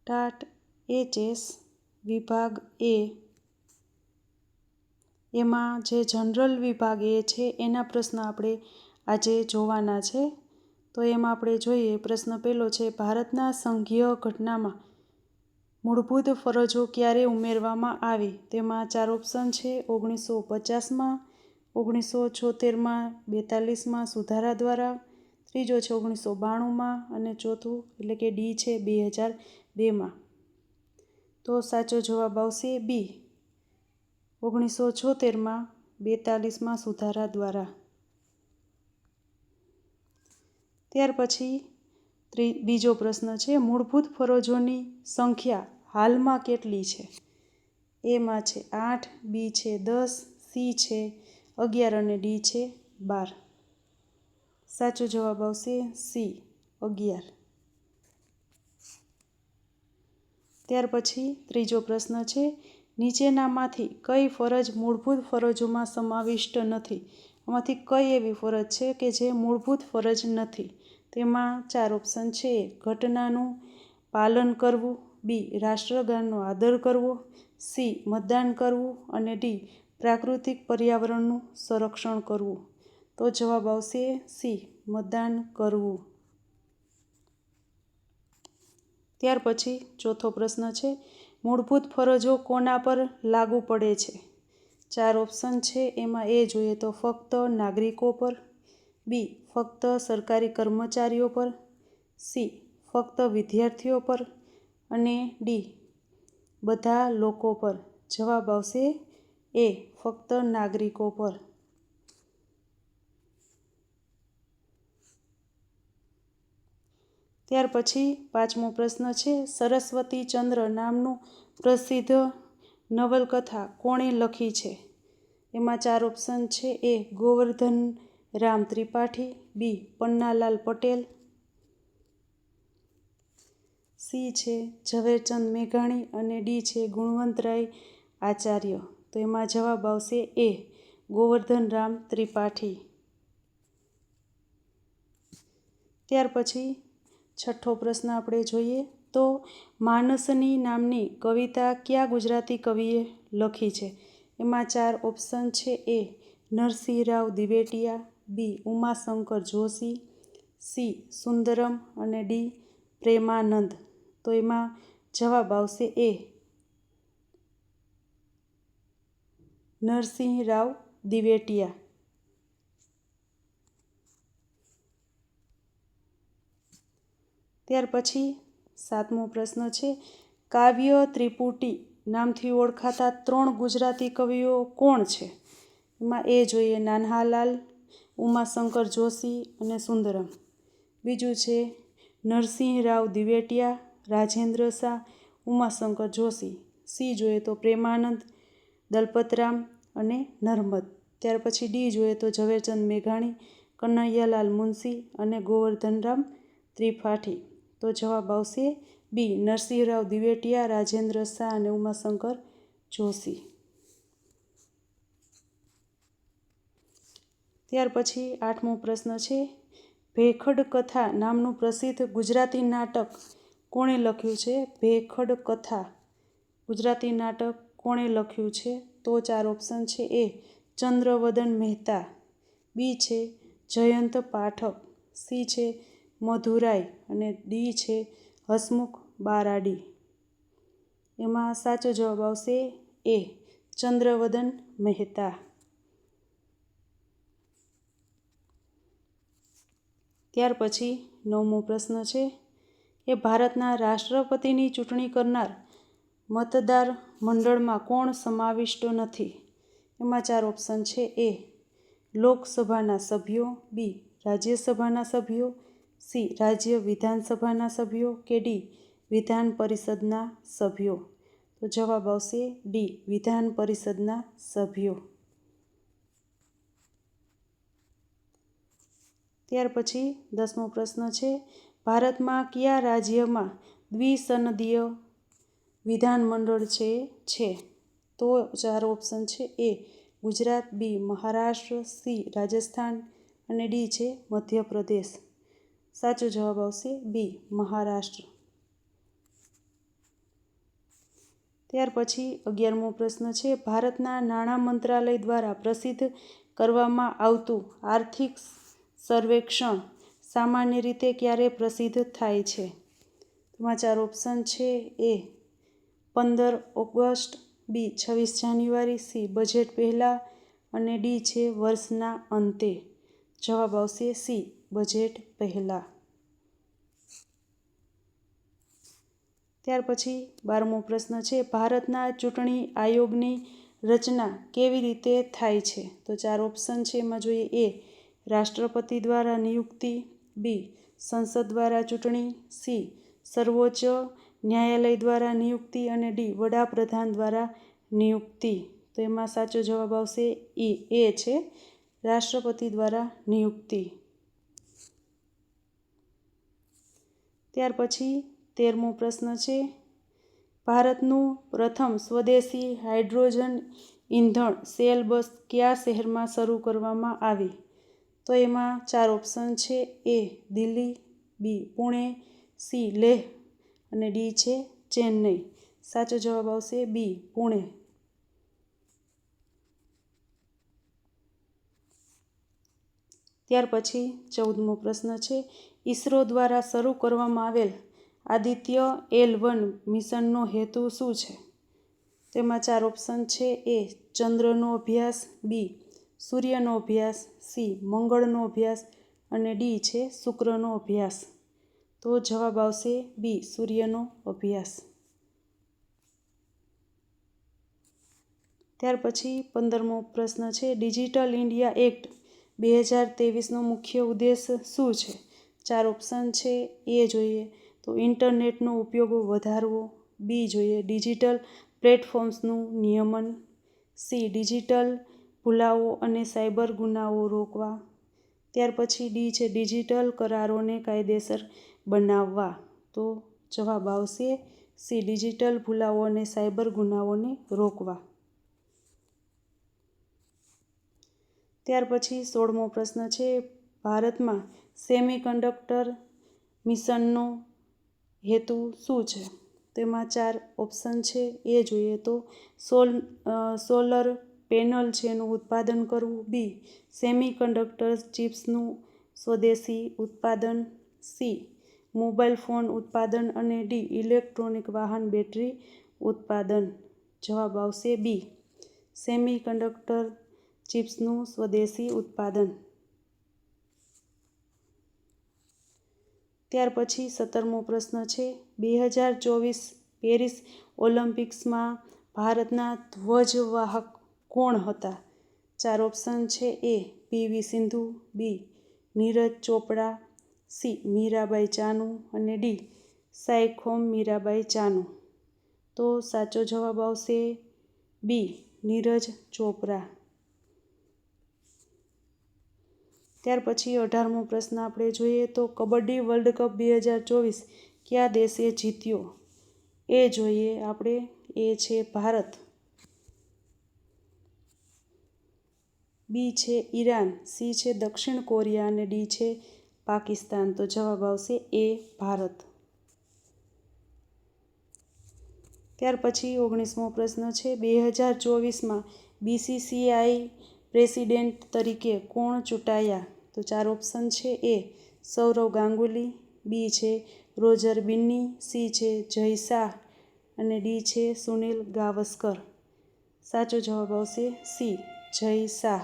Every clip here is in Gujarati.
ટાટ HS વિભાગ એ, એમાં જે જનરલ વિભાગ એ છે એના પ્રશ્ન આપણે આજે જોવાના છે. તો એમાં આપણે જોઈએ, પ્રશ્ન પહેલો છે, ભારતના સંઘીય ઘટનામાં મૂળભૂત ફરજો ક્યારે ઉમેરવામાં આવી? તેમાં 4 ઓપ્શન છે. 1950માં, 1976માં, 42માં સુધારા દ્વારા, ત્રીજો છે 1992માં અને ચોથું એટલે કે ડી છે 2002માં. તો સાચો જવાબ આવશે બી, 1976માં, 42માં સુધારા દ્વારા. ત્યાર પછી બીજો પ્રશ્ન છે, મૂળભૂત ફરજોની સંખ્યા હાલમાં કેટલી છે? એમાં છે 8, બી છે 10, સી છે 11 અને ડી છે 12. સાચો જવાબ આવશે સી, 11. ત્યાર પછી ત્રીજો પ્રશ્ન છે, નીચેનામાંથી કઈ ફરજ મૂળભૂત ફરજોમાં સમાવિષ્ટ નથી? આમાંથી કઈ એવી ફરજ છે કે જે મૂળભૂત ફરજ નથી? તેમાં 4 ઓપ્શન છે. ઘટનાનું પાલન કરવું, બી રાષ્ટ્રગાનનો આદર કરવો, સી મતદાન કરવું અને ડી પ્રાકૃતિક પર્યાવરણનું સંરક્ષણ કરવું. તો જવાબ આવશે સી, મતદાન કરવું. ત્યાર પછી ચોથો પ્રશ્ન છે, મૂળભૂત ફરજો કોના પર લાગુ પડે છે? 4 ઓપ્શન છે. એમાં એ જોઈએ તો ફક્ત નાગરિકો પર, બી ફક્ત સરકારી કર્મચારીઓ પર, સી ફક્ત વિદ્યાર્થીઓ પર અને ડી બધા લોકો પર. જવાબ આવશે એ, ફક્ત નાગરિકો પર. ત્યાર પછી પાંચમો પ્રશ્ન છે, સરસ્વતીચંદ્ર નામનું પ્રસિદ્ધ નવલકથા કોણે લખી છે? એમાં 4 ઓપ્શન છે. એ ગોવર્ધન રામ ત્રિપાઠી, બી પન્નાલાલ પટેલ, સી છે ઝવેરચંદ મેઘાણી અને ડી છે ગુણવંતરાય આચાર્ય. તો એમાં જવાબ આવશે એ, ગોવર્ધન રામ ત્રિપાઠી. ત્યાર પછી છઠ્ઠો પ્રશ્ન આપણે જોઈએ તો માનસની નામની કવિતા કયા ગુજરાતી કવિએ લખી છે? એમાં 4 ઓપ્શન છે. એ નરસિંહરાવ દિવેટિયા, બી ઉમાશંકર જોશી, સી સુંદરમ અને ડી પ્રેમાનંદ. તો એમાં જવાબ આવશે એ, નરસિંહરાવ દિવેટિયા. ત્યાર પછી સાતમો પ્રશ્ન છે, કાવ્ય ત્રિપુટી નામથી ઓળખાતા 3 ગુજરાતી કવિઓ કોણ છે? એમાં એ જોઈએ નાન્હાલાલ, ઉમાશંકર જોશી અને સુંદરમ. બીજું છે નરસિંહરાવ દિવેટિયા, રાજેન્દ્ર શાહ, ઉમાશંકર જોશી. સી જોઈએ તો પ્રેમાનંદ, દલપતરામ અને નર્મદ. ત્યાર પછી ડી જોઈએ તો ઝવેરચંદ મેઘાણી, કનૈયાલાલ મુનશી અને ગોવર્ધનરામ ત્રિપાઠી. તો જવાબ આવશે બી, નરસિંહરાવ દિવેટિયા, રાજેન્દ્ર શાહ અને ઉમાશંકર જોશી. ત્યાર પછી આઠમો પ્રશ્ન છે, ભેખડ કથા નામનું પ્રસિદ્ધ ગુજરાતી નાટક કોણે લખ્યું છે? ભેખડ કથા ગુજરાતી નાટક કોણે લખ્યું છે? તો 4 ઓપ્શન છે. એ ચંદ્રવદન મહેતા, બી છે જયંત પાઠક, સી છે મધુરાય અને ડી છે હસમુખ બારાડી. એમાં સાચો જવાબ આવશે એ, ચંદ્રવદન મહેતા. ત્યાર પછી 9મો પ્રશ્ન છે, એ ભારતના રાષ્ટ્રપતિની ચૂંટણી કરનાર મતદાર મંડળમાં કોણ સમાવિષ્ટ નથી? એમાં 4 ઓપ્શન છે. એ લોકસભાના સભ્યો, બી રાજ્યસભાના સભ્યો, સી રાજ્ય વિધાનસભાના સભ્યો કે ડી વિધાન પરિષદના સભ્યો. તો જવાબ આવશે ડી, વિધાન પરિષદના સભ્યો. ત્યાર પછી 10મો પ્રશ્ન છે, ભારતમાં કયા રાજ્યમાં દ્વિસંદીય વિધાનમંડળ છે? તો 4 ઓપ્શન છે. એ ગુજરાત, બી મહારાષ્ટ્ર, સી રાજસ્થાન અને ડી છે મધ્યપ્રદેશ. સાચો જવાબ આવશે બી, મહારાષ્ટ્ર. ત્યાર પછી 11મો પ્રશ્ન છે, ભારતના નાણાં મંત્રાલય દ્વારા પ્રસિદ્ધ કરવામાં આવતું આર્થિક સર્વેક્ષણ સામાન્ય રીતે ક્યારે પ્રસિદ્ધ થાય છે? તેમાં 4 ઓપ્શન છે. એ 15 ઓગસ્ટ, બી 26 જાન્યુઆરી, સી બજેટ પહેલાં અને ડી છે વર્ષના અંતે. જવાબ આવશે સી બજેટ પહેલાં. ત્યાર પછી 12મો પ્રશ્ન છે, ભારતના ચૂંટણી આયોગની રચના કેવી રીતે થાય છે? તો 4 ઓપ્શન છે, એમાં જોઈએ એ રાષ્ટ્રપતિ દ્વારા નિયુક્તિ, બી સંસદ દ્વારા ચૂંટણી, સી સર્વોચ્ચ ન્યાયાલય દ્વારા નિયુક્તિ અને ડી વડાપ્રધાન દ્વારા નિયુક્તિ. તો એમાં સાચો જવાબ આવશે એ છે રાષ્ટ્રપતિ દ્વારા નિયુક્તિ. ત્યાર પછી 13મો પ્રશ્ન છે, ભારતનું પ્રથમ સ્વદેશી હાઇડ્રોજન ઇંધણ સેલ બસ કયા શહેરમાં શરૂ કરવામાં આવી? તો એમાં 4 ઓપ્શન છે, એ દિલ્હી, બી પુણે, સી લેહ અને ડી છે ચેન્નઈ. સાચો જવાબ આવશે બી પુણે. ત્યાર પછી 14મો પ્રશ્ન છે, ઇસરો દ્વારા શરૂ કરવામાં આવેલ આદિત્ય L1 મિશનનો હેતુ શું છે? તેમાં 4 ઓપ્શન છે, એ ચંદ્રનો અભ્યાસ, બી સૂર્યનો અભ્યાસ, સી મંગળનો અભ્યાસ અને ડી છે શુક્રનો અભ્યાસ. તો જવાબ આવશે બી સૂર્યનો અભ્યાસ. ત્યાર પછી 15મો પ્રશ્ન છે, ડિજિટલ ઇન્ડિયા એક્ટ 2023નો મુખ્ય ઉદ્દેશ શું છે? 4 ઓપ્શન છે, એ જોઈએ તો ઇન્ટરનેટનો ઉપયોગ વધારવો, બી જોઈએ ડિજિટલ પ્લેટફોર્મ્સનું નિયમન, સી ડિજિટલ ભૂલાઓ અને સાયબર ગુનાઓ રોકવા, ત્યાર પછી ડી છે ડિજિટલ કરારોને કાયદેસર બનાવવા. તો જવાબ આવશે સી ડિજિટલ ભૂલાઓ અને સાયબર ગુનાઓને રોકવા. ત્યાર પછી 16મો પ્રશ્ન છે, ભારતમાં સેમિકન્ડક્ટર મિશનનો હેતુ શું છે? તેમાં 4 ઓપ્શન છે, એ જોઈએ તો સોલર પેનલ છે એનું ઉત્પાદન કરવું, બી સેમિકન્ડક્ટર ચિપ્સનું સ્વદેશી ઉત્પાદન, સી મોબાઈલ ફોન ઉત્પાદન અને ડી ઇલેક્ટ્રોનિક વાહન બેટરી ઉત્પાદન. જવાબ આવશે બી સેમિકન્ડક્ટર ચિપ્સનું સ્વદેશી ઉત્પાદન. ત્યાર પછી 17મો પ્રશ્ન છે, 2024 પેરિસ ઓલિમ્પિક્સમાં ભારતના ધ્વજવાહક કોણ હતા? 4 ઓપ્શન છે, એ પીવી સિંધુ, બી નીરજ ચોપડા, સી મીરાબાઈ ચાનુ અને ડી સાઈખોમ મીરાબાઈ ચાનુ. તો સાચો જવાબ આવશે બી નીરજ ચોપરા. ત્યાર પછી 18મો પ્રશ્ન આપણે જોઈએ તો કબડ્ડી વર્લ્ડ કપ 2024 કયા દેશે જીત્યો? એ જોઈએ આપણે, એ છે ભારત, બી છે ઈરાન, સી છે દક્ષિણ કોરિયા અને ડી છે પાકિસ્તાન. તો જવાબ આવશે એ ભારત. ત્યાર પછી 19મો પ્રશ્ન છે, 2024માં BCCI પ્રેસિડેન્ટ તરીકે કોણ ચૂંટાયા? તો 4 ઓપ્શન છે, એ સૌરવ ગાંગુલી, બી છે રોજર બિન્ની, સી છે જય શાહ અને ડી છે સુનિલ ગાવસ્કર. સાચો જવાબ આવશે સી જય શાહ.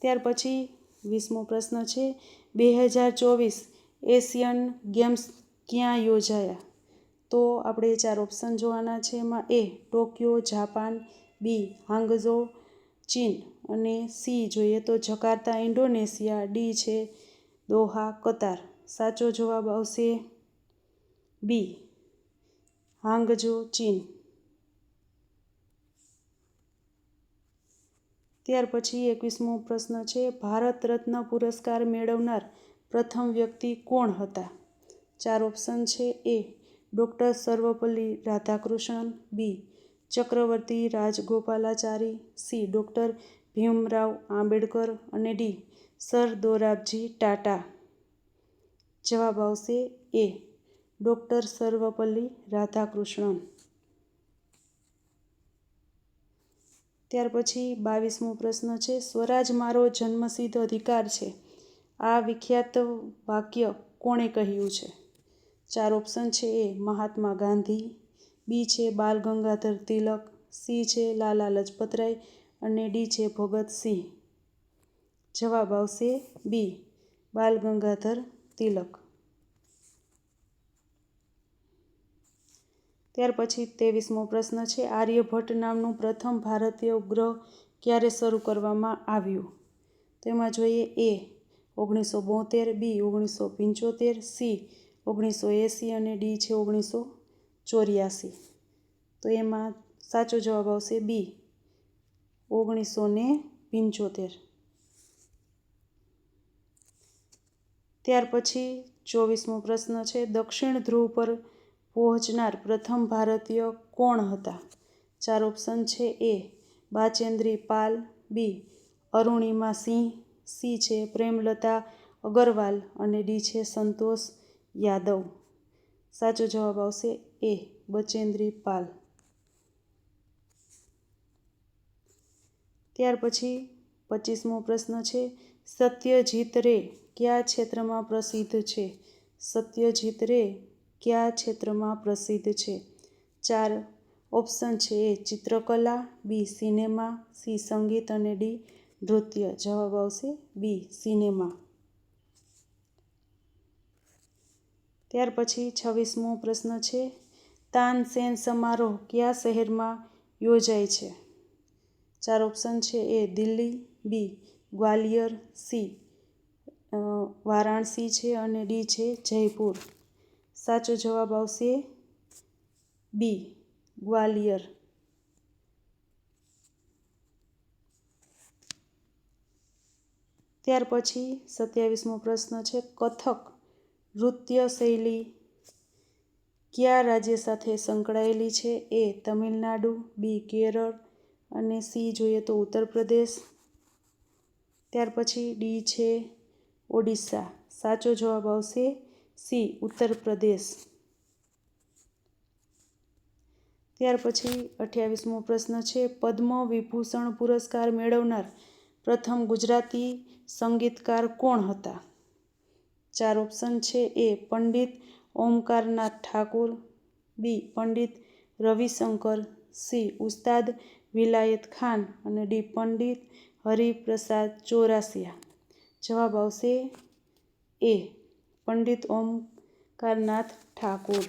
ત્યાર પછી 20મો પ્રશ્ન છે, 2024 એશિયન ગેમ્સ ક્યાં યોજાયા? તો આપણે 4 ઓપ્શન જોવાના છે, એમાં એ ટોક્યો જાપાન, બી હાંગઝો ચીન અને સી જોઈએ તો જકાર્તા ઇન્ડોનેશિયા, ડી છે દોહા કતાર. સાચો જવાબ આવશે બી હાંગઝો ચીન. ત્યાર પછી 21મો પ્રશ્ન છે, ભારત રત્ન પુરસ્કાર મેળવનાર પ્રથમ વ્યક્તિ કોણ હતા? 4 ઓપ્શન છે, એ ડૉક્ટર સર્વપલ્લી રાધાકૃષ્ણન, બી ચક્રવર્તી રાજગોપાલાચારી, સી ડૉક્ટર ભીમરાવ આંબેડકર અને ડી સર દોરાબજી ટાટા. જવાબ આવશે એ ડૉક્ટર સર્વપલ્લી રાધાકૃષ્ણન. ત્યાર પછી 22મો પ્રશ્ન છે, સ્વરાજ મારો જન્મસિદ્ધ અધિકાર છે. આ વિખ્યાત વાક્ય કોણે કહ્યું છે? 4 ઓપ્શન છે. એ મહાત્મા ગાંધી, બી છે બાલ ગંગાધર તિલક, સી છે લાલા લજપતરાય અને ડી છે ભગતસિંહ. જવાબ આવશે બી બાલ ગંગાધર તિલક. ત્યાર પછી 23મો પ્રશ્ન છે, આર્યભટ્ટ નામનું પ્રથમ ભારતીય ઉપગ્રહ ક્યારે શરૂ કરવામાં આવ્યું? તેમાં જોઈએ એ 1972, બી 1975, સી 1980 અને ડી છે 1984. તો એમાં સાચો જવાબ આવશે બી 1975. ત્યાર પછી 24મો પ્રશ્ન છે, દક્ષિણ ધ્રુવ પર પહોંચનાર પ્રથમ ભારતીય કોણ હતા? 4 ઓપ્શન છે. એ બાચેન્દ્રી પાલ, બી અરુણિમા સિંહ, સી છે પ્રેમલતા અગરવાલ અને ડી છે સંતોષ યાદવ. સાચો જવાબ આવશે એ બચેન્દ્રી પાલ. ત્યાર પછી 25મો પ્રશ્ન છે, સત્યજીત રે કયા ક્ષેત્રમાં પ્રસિદ્ધ છે? સત્યજીત રે કયા ક્ષેત્રમાં પ્રસિદ્ધ છે? 4 ઓપ્શન છે. એ ચિત્રકલા, બી સિનેમા, સી સંગીત અને ડી નૃત્ય. જવાબ આવશે બી સિનેમા. ત્યાર પછી 26મો પ્રશ્ન છે, તાનસેન સમારોહ કયા શહેરમાં યોજાય છે? 4 ઓપ્શન છે. એ દિલ્હી, બી ગ્વાલિયર, સી વારાણસી છે અને ડી છે જયપુર. સાચો જવાબ આવશે બી ગ્વાલિયર. ત્યાર પછી 27મો પ્રશ્ન છે, કથક નૃત્ય શૈલી કયા રાજ્ય સાથે સંકળાયેલી છે? એ તમિલનાડુ, બી કેરળ અને સી જોઈએ તો ઉત્તર પ્રદેશ. ત્યાર પછી ડી છે ઓડિશા. સાચો જવાબ આવશે સી ઉત્તર પ્રદેશ. ત્યાર પછી 28મો પ્રશ્ન છે, પદ્મ વિભૂષણ પુરસ્કાર મેળવનાર પ્રથમ ગુજરાતી સંગીતકાર કોણ હતા? 4 ઓપ્શન છે. એ પંડિત ઓમકારનાથ ઠાકુર, બી પંડિત રવિશંકર, સી ઉસ્તાદ વિલાયત ખાન અને ડી પંડિત હરિપ્રસાદ ચોરાસિયા. જવાબ આવશે એ પંડિત ઓમકારનાથ ઠાકુર.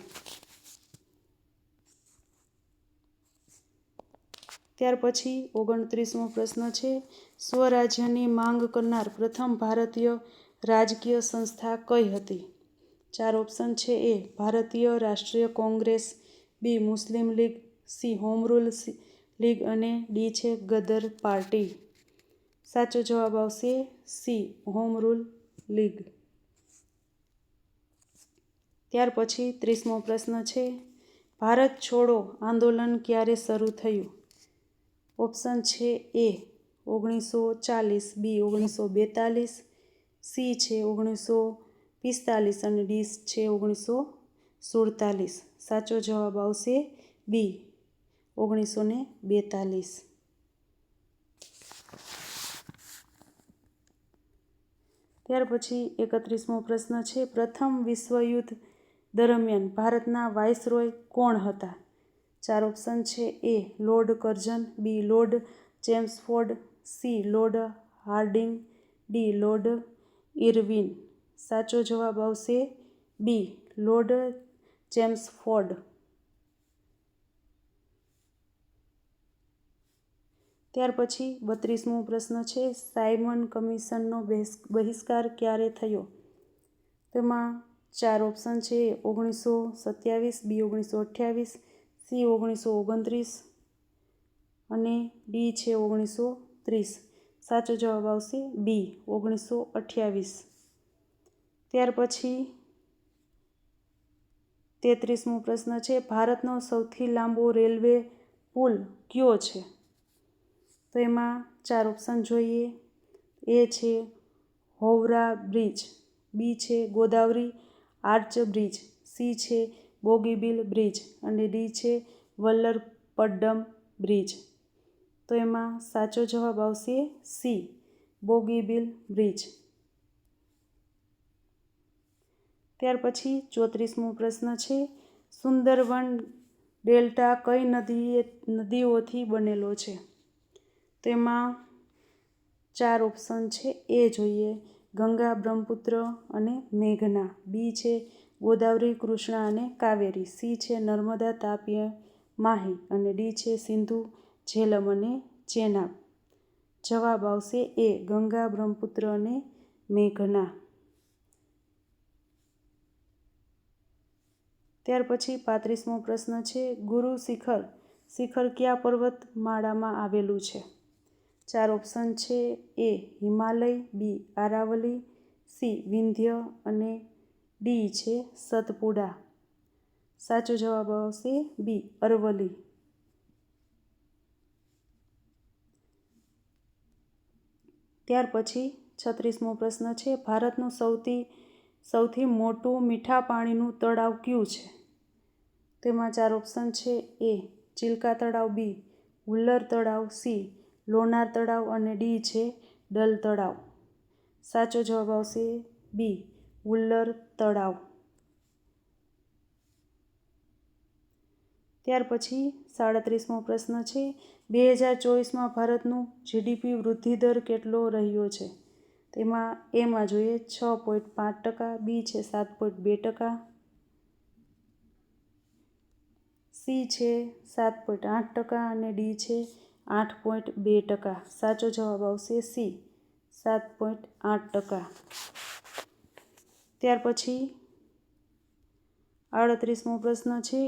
ત્યાર પછી 29મો પ્રશ્ન છે, સ્વરાજ્યની માંગ કરનાર પ્રથમ ભારતીય રાજકીય સંસ્થા કઈ હતી? 4 ઓપ્શન છે. A Bharatiya Rashtriya Congress, B Muslim League, C home rule league અને ડી છે ગદર પાર્ટી. સાચો જવાબ આવશે સી હોમ રૂલ લીગ. ત્યાર પછી 30મો પ્રશ્ન છે, ભારત છોડો આંદોલન ક્યારે શરૂ થયું? ઓપ્શન છે. એ 1940, બી 1942, સી છે 1945 અને ડી છે 1947. સાચો જવાબ આવશે બી 1942. ત્યાર પછી 31મો પ્રશ્ન છે, પ્રથમ વિશ્વયુદ્ધ દરમિયાન ભારતના વાઇસરોય કોણ હતા? 4 ઓપ્શન છે. A Lord Curzon, B Lord Chelmsford, C Lord Hardinge, D Lord Irwin. સાચો જવાબ આવશે બી લોર્ડ ચેમ્સફોર્ડ. ત્યાર પછી 32મો પ્રશ્ન છે, સાયમન કમિશનનો બહિષ્કાર ક્યારે થયો? તેમાં 4 ઓપ્શન છે. 1927, બી 1928, સી 1929 અને ડી છે 1930. સાચો જવાબ આવશે બી 1928. ત્યાર પછી 33મો પ્રશ્ન છે, ભારતનો સૌથી લાંબો રેલવે પુલ કયો છે? તો એમાં 4 ઓપ્શન જોઈએ. એ છે હોવરા બ્રિજ, બી છે ગોદાવરી આર્ચ બ્રિજ, સી છે બોગીબીલ બ્રિજ અને ડી છે વલ્લરપડ્ડમ બ્રિજ. તો એમાં સાચો જવાબ આવશે સી બોગીબીલ બ્રિજ. ત્યાર પછી 34મો પ્રશ્ન છે સુંદરવન ડેલ્ટા કઈ નદીઓથી બનેલો છે? તો એમાં 4 ઓપ્શન છે. એ જોઈએ ગંગા, બ્રહ્મપુત્ર અને મેઘના. બી છે ગોદાવરી, કૃષ્ણા અને કાવેરી. સી છે નર્મદા, તાપી, માહી અને ડી છે સિંધુ, ઝેલમ અને ચેનાબ. જવાબ આવશે એ ગંગા, બ્રહ્મપુત્ર અને મેઘના. ત્યાર પછી 35મો પ્રશ્ન છે ગુરુ શિખર કયા પર્વતમાળામાં આવેલું છે? 4 ઓપ્શન છે. એ હિમાલય, બી આરાવલી, સી વિંધ્ય અને ડી છે સતપુડા. સાચો જવાબ આવશે બી અરવલ્લી. ત્યાર પછી 36મો પ્રશ્ન છે ભારતનું સૌથી મોટું મીઠા પાણીનું તળાવ કયું છે? તેમાં 4 ઓપ્શન છે. એ ચિલ્કા તળાવ, બી હુલ્લર તળાવ, સી લોનાર તળાવ અને ડી છે ડલ તળાવ. સાચો જવાબ આવશે બી હુલ્લર તળાવ. ત્યાર પછી 37મો પ્રશ્ન છે 2024માં ભારતનું જીડીપી વૃદ્ધિ દર કેટલો રહ્યો છે? તેમાં એમાં જોઈએ 6.5%, બી છે 7.2%, સી છે 7.8% અને ડી છે 8.2%. સાચો જવાબ આવશે સી 7.8%. ત્યાર પછી 38મો પ્રશ્ન છે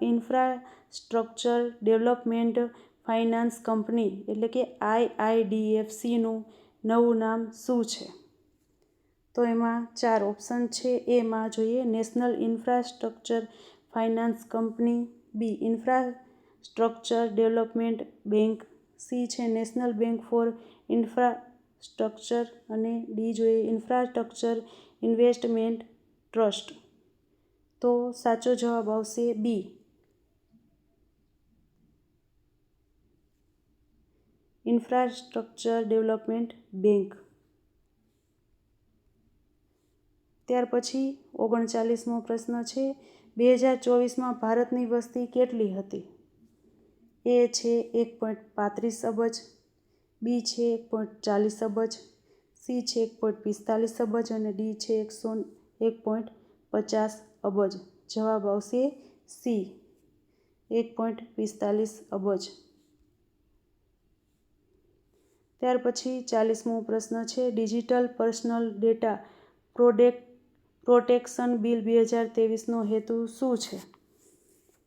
ઇન્ફ્રાસ્ટ્રક્ચર ડેવલપમેન્ટ ફાઇનાન્સ કંપની એટલે કે IIDFCનું નવું નામ શું છે? તો એમાં 4 ઓપ્શન છે. એમાં જોઈએ નેશનલ ઇન્ફ્રાસ્ટ્રક્ચર ફાઇનાન્સ કંપની, બી ઇન્ફ્રાસ્ટ્રક્ચર ડેવલપમેન્ટ બેંક, સી છે નેશનલ બેંક ફોર ઇન્ફ્રાસ્ટ્રક્ચર અને ડી જોઈએ ઇન્ફ્રાસ્ટ્રક્ચર ઇન્વેસ્ટમેન્ટ ટ્રસ્ટ. તો સાચો જવાબ આવશે બી ઇન્ફ્રાસ્ટ્રક્ચર ડેવલપમેન્ટ બેંક. ત્યાર પછી 39મો પ્રશ્ન છે 2024માં ભારતની વસ્તી કેટલી હતી? એ છે 1.35 અબજ, બી છે 1.40 અબજ, સી છે 1.45 અબજ અને ડી છે 1.50 અબજ. જવાબ આવશે સી 1.45 અબજ. ત્યાર પછી 40મો પ્રશ્ન છે digital personal data protection bill 2023નો હેતુ શું છે?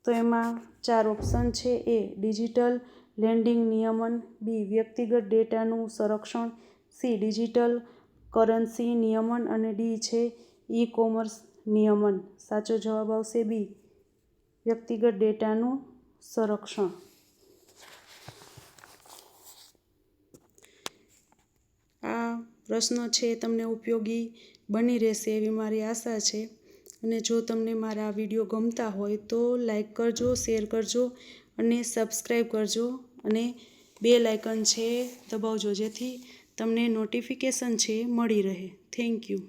તો એમાં 4 ઓપ્શન છે. એ ડિજિટલ લેન્ડિંગ નિયમન, બી વ્યક્તિગત ડેટાનું સંરક્ષણ, સી ડિજિટલ કરન્સી નિયમન અને ડી છે ઈ કોમર્સ નિયમન. સાચો જવાબ આવશે બી વ્યક્તિગત ડેટાનું સંરક્ષણ. આ પ્રશ્નો છે તમને ઉપયોગી બની રહેશે એવી મારી આશા છે. અને જો તમને મારા વિડીયો ગમતા હોય તો લાઈક કરજો, શેર કરજો અને સબસ્ક્રાઈબ કરજો અને બેલ આઇકન છે દબાવજો જેથી તમને નોટિફિકેશન છે મળી રહે. Thank you.